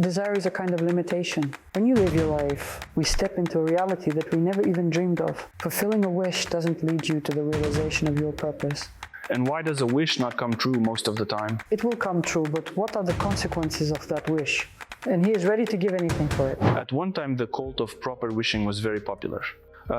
Desire is a kind of limitation. When you live your life, we step into a reality that we never even dreamed of. Fulfilling a wish doesn't lead you to the realization of your purpose. And why does a wish not come true most of the time? It will come true, but what are the consequences of that wish? And he is ready to give anything for it. At one time, the cult of proper wishing was very popular.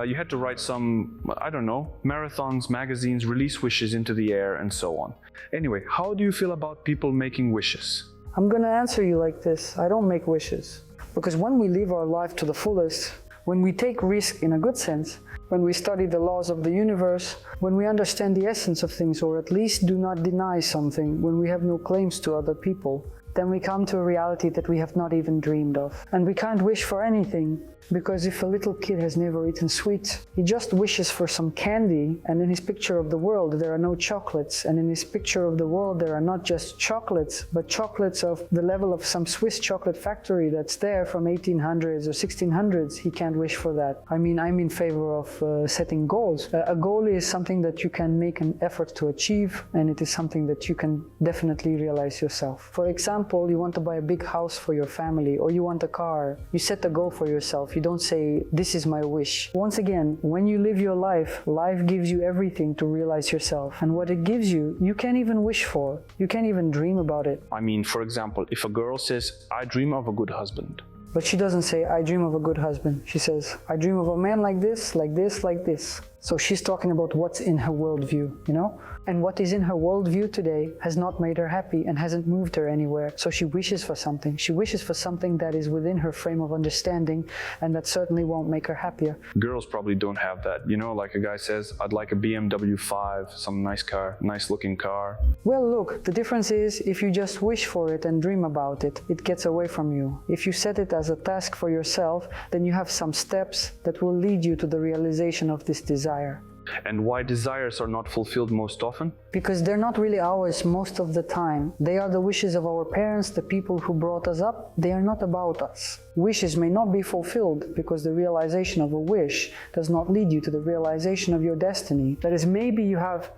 You had to write some, I don't know, marathons, magazines, release wishes into the air, and so on. Anyway, how do you feel about people making wishes? I'm gonna answer you like this. I don't make wishes. Because when we live our life to the fullest, when we take risk in a good sense, when we study the laws of the universe, when we understand the essence of things, or at least do not deny something, when we have no claims to other people, then we come to a reality that we have not even dreamed of. And we can't wish for anything, because if a little kid has never eaten sweets, he just wishes for some candy, and in his picture of the world there are no chocolates, and in his picture of the world there are not just chocolates, but chocolates of the level of some Swiss chocolate factory that's there from 1800s or 1600s. He can't wish for that. I mean, I'm in favor of setting goals. A goal is something that you can make an effort to achieve, and it is something that you can definitely realize yourself. For example, you want to buy a big house for your family, or you want a car. You set a goal for yourself. You don't say, this is my wish. Once again, when you live your life, life gives you everything to realize yourself. And what it gives you, you can't even wish for. You can't even dream about it. I mean, for example, if a girl says, I dream of a good husband. But she doesn't say, I dream of a good husband. She says, I dream of a man like this, like this, like this. So she's talking about what's in her worldview, you know? And what is in her worldview today has not made her happy and hasn't moved her anywhere. So she wishes for something. She wishes for something that is within her frame of understanding, and that certainly won't make her happier. Girls probably don't have that. You know, like a guy says, I'd like a BMW 5, some nice car, nice looking car. Well, look, the difference is if you just wish for it and dream about it, it gets away from you. If you set it as a task for yourself, then you have some steps that will lead you to the realization of this desire. And why desires are not fulfilled most often? Because they're not really ours most of the time. They are the wishes of our parents, the people who brought us up. They are not about us. Wishes may not be fulfilled because the realization of a wish does not lead you to the realization of your destiny. That is, maybe you have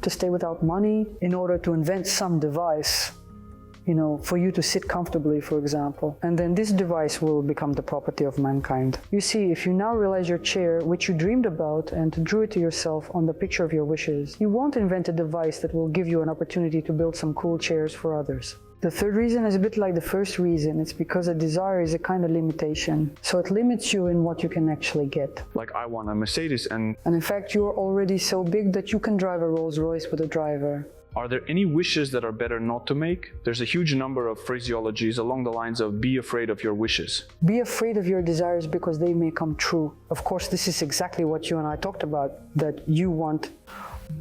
to stay without money in order to invent some device, you know, for you to sit comfortably, for example. And then this device will become the property of mankind. You see, if you now realize your chair, which you dreamed about, and drew it to yourself on the picture of your wishes, you won't invent a device that will give you an opportunity to build some cool chairs for others. The third reason is a bit like the first reason. It's because a desire is a kind of limitation. So it limits you in what you can actually get. Like I want a Mercedes and in fact, you're already so big that you can drive a Rolls Royce with a driver. Are there any wishes that are better not to make? There's a huge number of phraseologies along the lines of be afraid of your wishes. Be afraid of your desires because they may come true. Of course, this is exactly what you and I talked about, that you want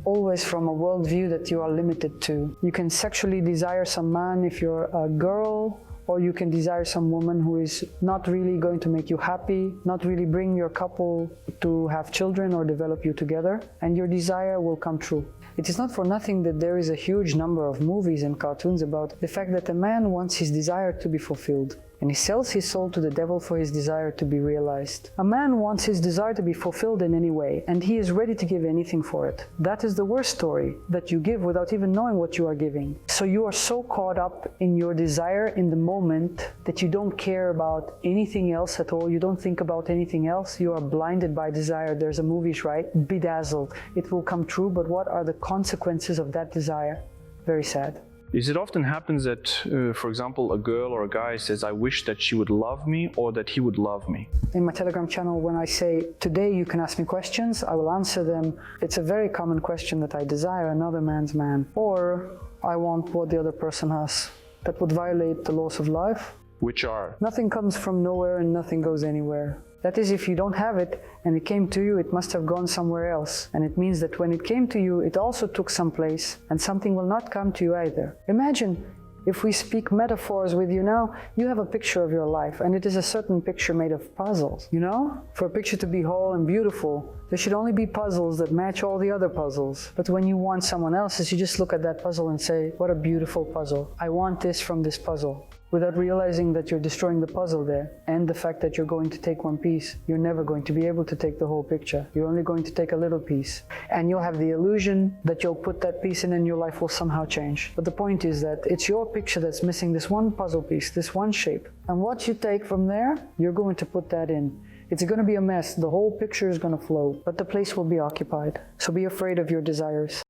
always from a worldview that you are limited to. You can sexually desire some man if you're a girl, or you can desire some woman who is not really going to make you happy, not really bring your couple to have children or develop you together, and your desire will come true. It is not for nothing that there is a huge number of movies and cartoons about the fact that a man wants his desire to be fulfilled, and he sells his soul to the devil for his desire to be realized. A man wants his desire to be fulfilled in any way, and he is ready to give anything for it. That is the worst story, that you give without even knowing what you are giving. So you are so caught up in your desire in the moment that you don't care about anything else at all. You don't think about anything else. You are blinded by desire. There's a movie, right? Bedazzled. It will come true, but what are the consequences of that desire? Very sad. Is it often happens that, for example, a girl or a guy says, I wish that she would love me or that he would love me? In my Telegram channel, when I say, today you can ask me questions, I will answer them. It's a very common question that I desire another man's man, or I want what the other person has. That would violate the laws of life. Which are? Nothing comes from nowhere and nothing goes anywhere. That is, if you don't have it and it came to you, it must have gone somewhere else. And it means that when it came to you, it also took some place, and something will not come to you either. Imagine, if we speak metaphors with you now, you have a picture of your life, and it is a certain picture made of puzzles, you know? For a picture to be whole and beautiful, there should only be puzzles that match all the other puzzles. But when you want someone else's, you just look at that puzzle and say, what a beautiful puzzle. I want this from this puzzle. without realizing that you're destroying the puzzle there, and the fact that you're going to take one piece, you're never going to be able to take the whole picture. You're only going to take a little piece. And you'll have the illusion that you'll put that piece in and your life will somehow change. But the point is that it's your picture that's missing this one puzzle piece, this one shape. And what you take from there, you're going to put that in. It's going to be a mess. The whole picture is going to flow, but the place will be occupied. So be afraid of your desires.